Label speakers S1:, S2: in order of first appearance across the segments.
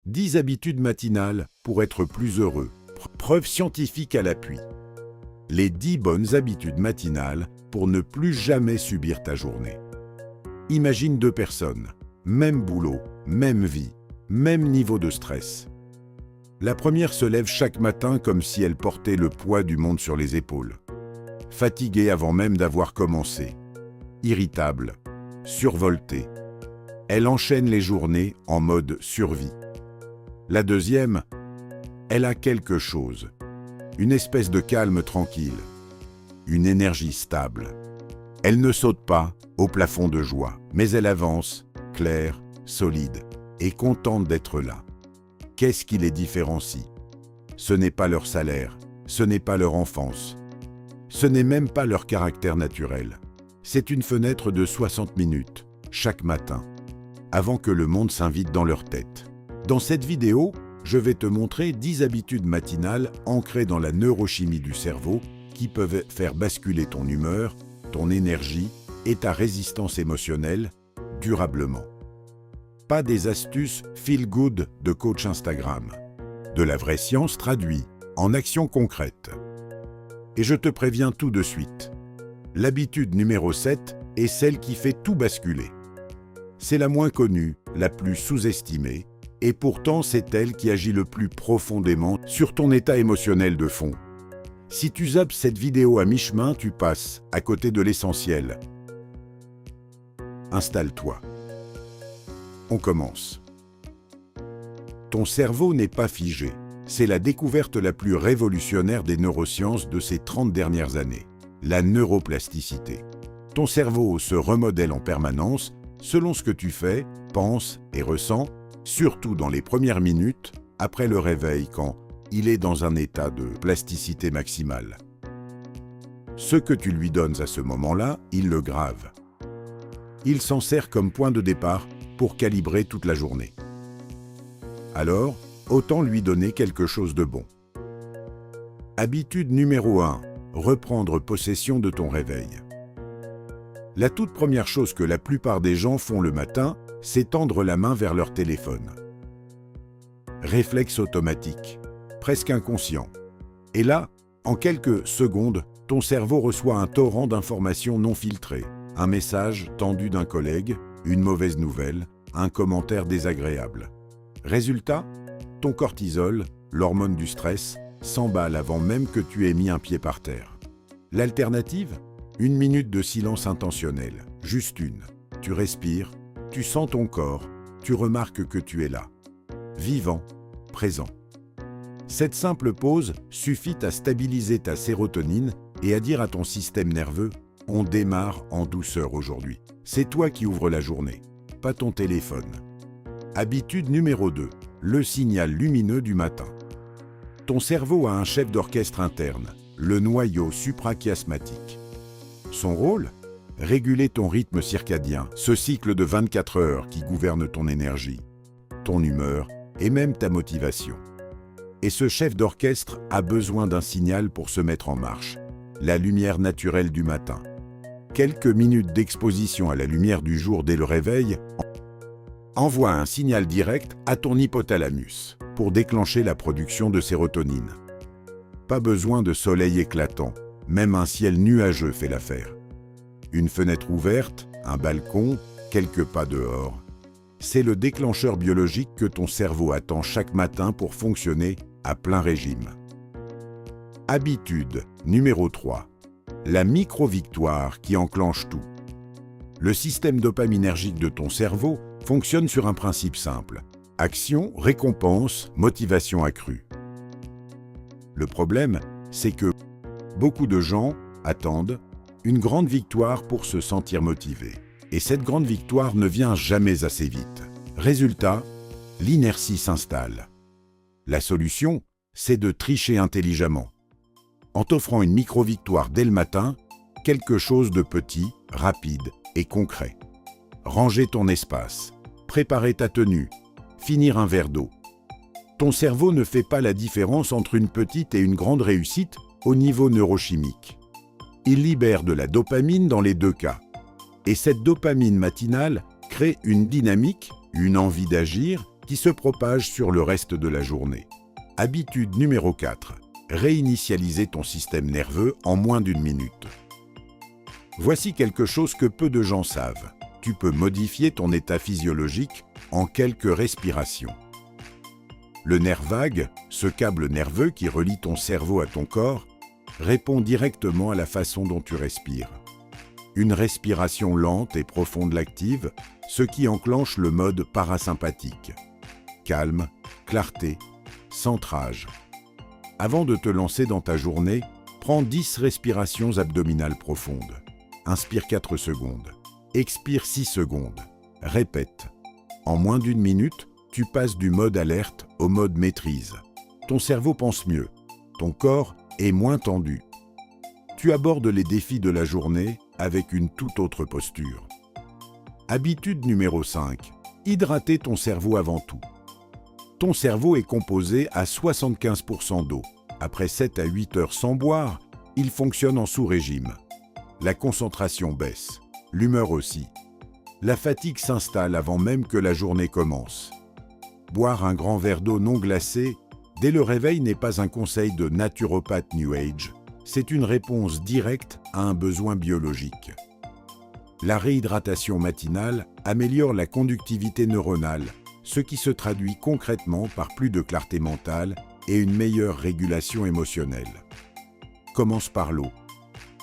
S1: 10 habitudes matinales pour être plus heureux. Preuve scientifique à l'appui. Les 10 bonnes habitudes matinales pour ne plus jamais subir ta journée. Imagine 2 personnes, même boulot, même vie, même niveau de stress. La première se lève chaque matin comme si elle portait le poids du monde sur les épaules. Fatiguée avant même d'avoir commencé. Irritable, survoltée. Elle enchaîne les journées en mode survie. La deuxième, elle a quelque chose. Une espèce de calme tranquille. Une énergie stable. Elle ne saute pas au plafond de joie, mais elle avance, claire, solide et contente d'être là. Qu'est-ce qui les différencie? Ce n'est pas leur salaire, ce n'est pas leur enfance, ce n'est même pas leur caractère naturel. C'est une fenêtre de 60 minutes, chaque matin, avant que le monde s'invite dans leur tête. Dans cette vidéo, je vais te montrer 10 habitudes matinales ancrées dans la neurochimie du cerveau qui peuvent faire basculer ton humeur, ton énergie et ta résistance émotionnelle durablement. Pas des astuces feel-good de coach Instagram. De la vraie science traduite en actions concrètes. Et je te préviens tout de suite. L'habitude numéro 7 est celle qui fait tout basculer. C'est la moins connue, la plus sous-estimée, et pourtant c'est elle qui agit le plus profondément sur ton état émotionnel de fond. Si tu zappes cette vidéo à mi-chemin, tu passes à côté de l'essentiel. Installe-toi. On commence. Ton cerveau n'est pas figé. C'est la découverte la plus révolutionnaire des neurosciences de ces 30 dernières années. La neuroplasticité. Ton cerveau se remodèle en permanence selon ce que tu fais, penses et ressens, surtout dans les premières minutes après le réveil quand il est dans un état de plasticité maximale. Ce que tu lui donnes à ce moment-là, il le grave. Il s'en sert comme point de départ pour calibrer toute la journée. Alors, autant lui donner quelque chose de bon. Habitude numéro 1. Reprendre possession de ton réveil. La toute première chose que la plupart des gens font le matin, c'est tendre la main vers leur téléphone. Réflexe automatique, presque inconscient. Et là, en quelques secondes, ton cerveau reçoit un torrent d'informations non filtrées. Un message tendu d'un collègue, une mauvaise nouvelle, un commentaire désagréable. Résultat, ton cortisol, l'hormone du stress, s'emballe avant même que tu aies mis un pied par terre. L'alternative? 1 minute de silence intentionnel, juste une. Tu respires, tu sens ton corps, tu remarques que tu es là. Vivant, présent. Cette simple pause suffit à stabiliser ta sérotonine et à dire à ton système nerveux « On démarre en douceur aujourd'hui ». C'est toi qui ouvres la journée, pas ton téléphone. Habitude numéro 2. Le signal lumineux du matin. Ton cerveau a un chef d'orchestre interne, le noyau suprachiasmatique. Son rôle? Réguler ton rythme circadien, ce cycle de 24 heures qui gouverne ton énergie, ton humeur et même ta motivation. Et ce chef d'orchestre a besoin d'un signal pour se mettre en marche, la lumière naturelle du matin. Quelques minutes d'exposition à la lumière du jour dès le réveil envoient un signal direct à ton hypothalamus pour déclencher la production de sérotonine. Pas besoin de soleil éclatant, même un ciel nuageux fait l'affaire. Une fenêtre ouverte, un balcon, quelques pas dehors. C'est le déclencheur biologique que ton cerveau attend chaque matin pour fonctionner à plein régime. Habitude numéro 3. La micro-victoire qui enclenche tout. Le système dopaminergique de ton cerveau fonctionne sur un principe simple. Action, récompense, motivation accrue. Le problème, c'est que beaucoup de gens attendent une grande victoire pour se sentir motivés. Et cette grande victoire ne vient jamais assez vite. Résultat, l'inertie s'installe. La solution, c'est de tricher intelligemment. En t'offrant une micro-victoire dès le matin, quelque chose de petit, rapide et concret. Ranger ton espace, préparer ta tenue, finir un verre d'eau. Ton cerveau ne fait pas la différence entre une petite et une grande réussite au niveau neurochimique. Il libère de la dopamine dans les deux cas. Et cette dopamine matinale crée une dynamique, une envie d'agir qui se propage sur le reste de la journée. Habitude numéro 4. Réinitialiser ton système nerveux en moins d'1 minute. Voici quelque chose que peu de gens savent. Tu peux modifier ton état physiologique en quelques respirations. Le nerf vague, ce câble nerveux qui relie ton cerveau à ton corps, répond directement à la façon dont tu respires. Une respiration lente et profonde l'active, ce qui enclenche le mode parasympathique. Calme, clarté, centrage. Avant de te lancer dans ta journée, prends 10 respirations abdominales profondes. Inspire 4 secondes. Expire 6 secondes. Répète. En moins d'1 minute, tu passes du mode alerte au mode maîtrise. Ton cerveau pense mieux. Ton corps est moins tendu. Tu abordes les défis de la journée avec une toute autre posture. Habitude numéro 5. Hydrater ton cerveau avant tout. Ton cerveau est composé à 75% d'eau. Après 7 à 8 heures sans boire, il fonctionne en sous-régime. La concentration baisse, l'humeur aussi. La fatigue s'installe avant même que la journée commence. Boire un grand verre d'eau non glacée dès le réveil n'est pas un conseil de naturopathe New Age, c'est une réponse directe à un besoin biologique. La réhydratation matinale améliore la conductivité neuronale, ce qui se traduit concrètement par plus de clarté mentale et une meilleure régulation émotionnelle. Commence par l'eau.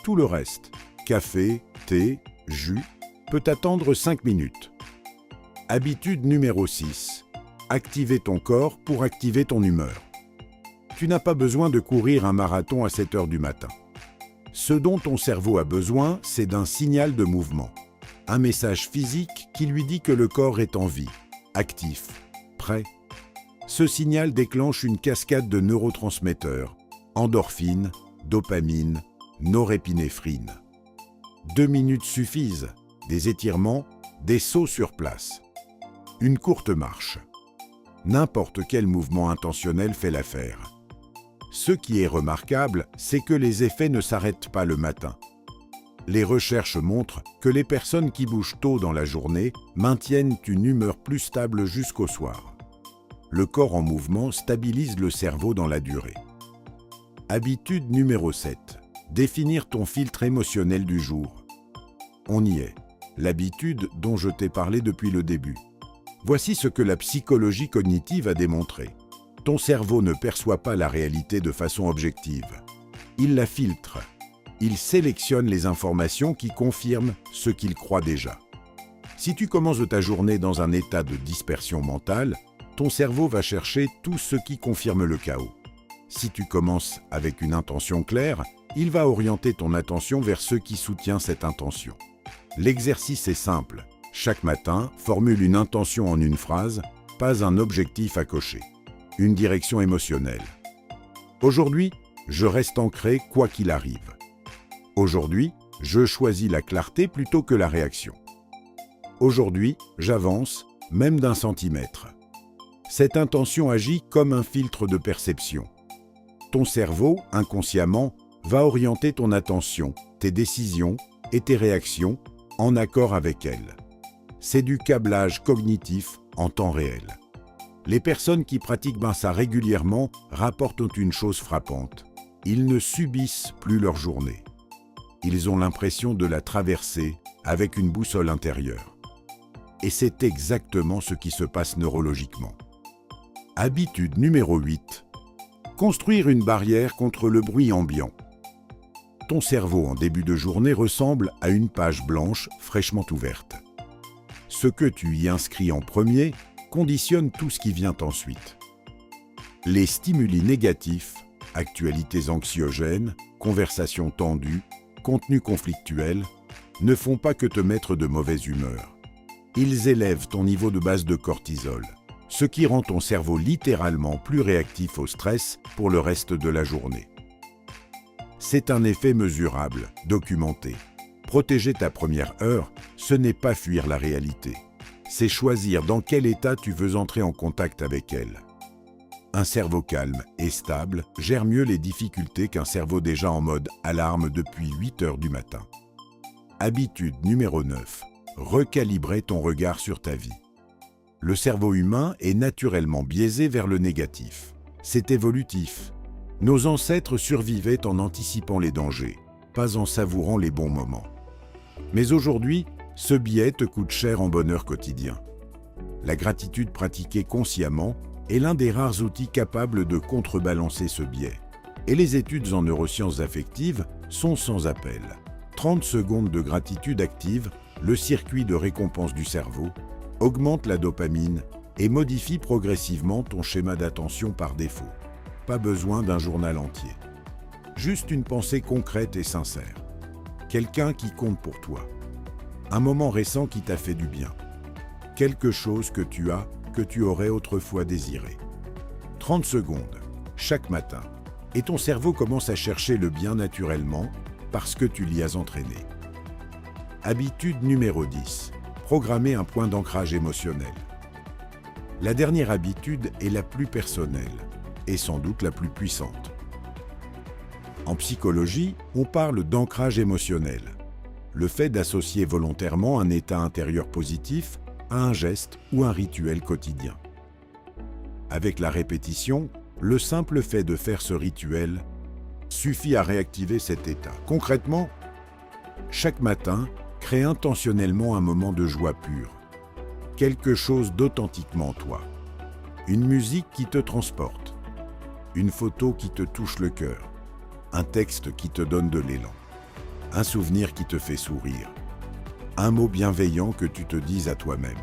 S1: Tout le reste, café, thé, jus, peut attendre 5 minutes. Habitude numéro 6. Activer ton corps pour activer ton humeur. Tu n'as pas besoin de courir un marathon à 7 heures du matin. Ce dont ton cerveau a besoin, c'est d'un signal de mouvement. Un message physique qui lui dit que le corps est en vie, actif, prêt. Ce signal déclenche une cascade de neurotransmetteurs, endorphines, dopamine, norépinéphrine. 2 minutes suffisent, des étirements, des sauts sur place. Une courte marche. N'importe quel mouvement intentionnel fait l'affaire. Ce qui est remarquable, c'est que les effets ne s'arrêtent pas le matin. Les recherches montrent que les personnes qui bougent tôt dans la journée maintiennent une humeur plus stable jusqu'au soir. Le corps en mouvement stabilise le cerveau dans la durée. Habitude numéro 7. Définir ton filtre émotionnel du jour. On y est. L'habitude dont je t'ai parlé depuis le début. Voici ce que la psychologie cognitive a démontré. Ton cerveau ne perçoit pas la réalité de façon objective. Il la filtre. Il sélectionne les informations qui confirment ce qu'il croit déjà. Si tu commences ta journée dans un état de dispersion mentale, ton cerveau va chercher tout ce qui confirme le chaos. Si tu commences avec une intention claire, il va orienter ton attention vers ce qui soutient cette intention. L'exercice est simple. Chaque matin, formule une intention en une phrase, pas un objectif à cocher. Une direction émotionnelle. Aujourd'hui, je reste ancré quoi qu'il arrive. Aujourd'hui, je choisis la clarté plutôt que la réaction. Aujourd'hui, j'avance, même d'1 centimètre. Cette intention agit comme un filtre de perception. Ton cerveau, inconsciemment, va orienter ton attention, tes décisions et tes réactions en accord avec elle. C'est du câblage cognitif en temps réel. Les personnes qui pratiquent ça régulièrement rapportent une chose frappante. Ils ne subissent plus leur journée. Ils ont l'impression de la traverser avec une boussole intérieure. Et c'est exactement ce qui se passe neurologiquement. Habitude numéro 8. Construire une barrière contre le bruit ambiant. Ton cerveau en début de journée ressemble à une page blanche fraîchement ouverte. Ce que tu y inscris en premier conditionne tout ce qui vient ensuite. Les stimuli négatifs, actualités anxiogènes, conversations tendues, contenus conflictuels, ne font pas que te mettre de mauvaise humeur. Ils élèvent ton niveau de base de cortisol, ce qui rend ton cerveau littéralement plus réactif au stress pour le reste de la journée. C'est un effet mesurable, documenté. Protéger ta première heure, ce n'est pas fuir la réalité. C'est choisir dans quel état tu veux entrer en contact avec elle. Un cerveau calme et stable gère mieux les difficultés qu'un cerveau déjà en mode alarme depuis 8 heures du matin. Habitude numéro 9. Recalibrer ton regard sur ta vie. Le cerveau humain est naturellement biaisé vers le négatif. C'est évolutif. Nos ancêtres survivaient en anticipant les dangers, pas en savourant les bons moments. Mais aujourd'hui, ce biais te coûte cher en bonheur quotidien. La gratitude pratiquée consciemment est l'un des rares outils capables de contrebalancer ce biais. Et les études en neurosciences affectives sont sans appel. 30 secondes de gratitude active le circuit de récompense du cerveau, augmente la dopamine et modifie progressivement ton schéma d'attention par défaut. Pas besoin d'un journal entier. Juste une pensée concrète et sincère. Quelqu'un qui compte pour toi. Un moment récent qui t'a fait du bien. Quelque chose que tu as, que tu aurais autrefois désiré. 30 secondes, chaque matin. Et ton cerveau commence à chercher le bien naturellement parce que tu l'y as entraîné. Habitude numéro 10. Programmer un point d'ancrage émotionnel. La dernière habitude est la plus personnelle et sans doute la plus puissante. En psychologie, on parle d'ancrage émotionnel. Le fait d'associer volontairement un état intérieur positif à un geste ou un rituel quotidien. Avec la répétition, le simple fait de faire ce rituel suffit à réactiver cet état. Concrètement, chaque matin, crée intentionnellement un moment de joie pure. Quelque chose d'authentiquement toi. Une musique qui te transporte. Une photo qui te touche le cœur. Un texte qui te donne de l'élan. Un souvenir qui te fait sourire. Un mot bienveillant que tu te dises à toi-même.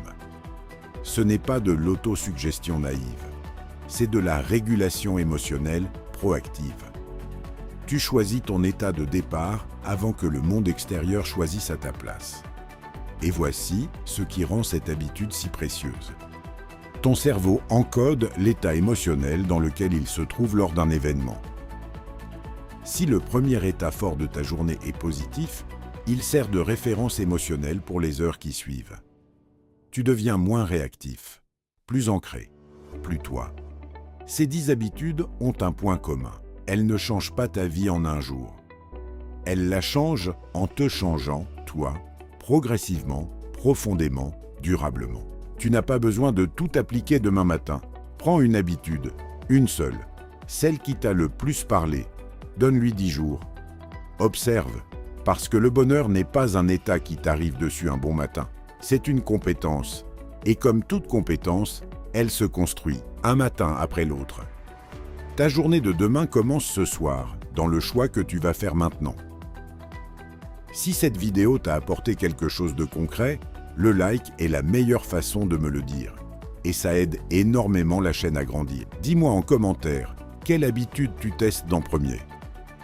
S1: Ce n'est pas de l'autosuggestion naïve. C'est de la régulation émotionnelle proactive. Tu choisis ton état de départ avant que le monde extérieur choisisse à ta place. Et voici ce qui rend cette habitude si précieuse. Ton cerveau encode l'état émotionnel dans lequel il se trouve lors d'un événement. Si le premier état fort de ta journée est positif, il sert de référence émotionnelle pour les heures qui suivent. Tu deviens moins réactif, plus ancré, plus toi. Ces 10 habitudes ont un point commun. Elles ne changent pas ta vie en un jour. Elles la changent en te changeant, toi, progressivement, profondément, durablement. Tu n'as pas besoin de tout appliquer demain matin. Prends une habitude, une seule, celle qui t'a le plus parlé. Donne-lui 10 jours. Observe, parce que le bonheur n'est pas un état qui t'arrive dessus un bon matin. C'est une compétence. Et comme toute compétence, elle se construit, un matin après l'autre. Ta journée de demain commence ce soir, dans le choix que tu vas faire maintenant. Si cette vidéo t'a apporté quelque chose de concret, le like est la meilleure façon de me le dire. Et ça aide énormément la chaîne à grandir. Dis-moi en commentaire, quelle habitude tu testes d'en premier?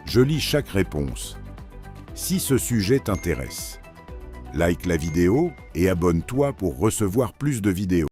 S1: Je lis chaque réponse. Si ce sujet t'intéresse, like la vidéo et abonne-toi pour recevoir plus de vidéos.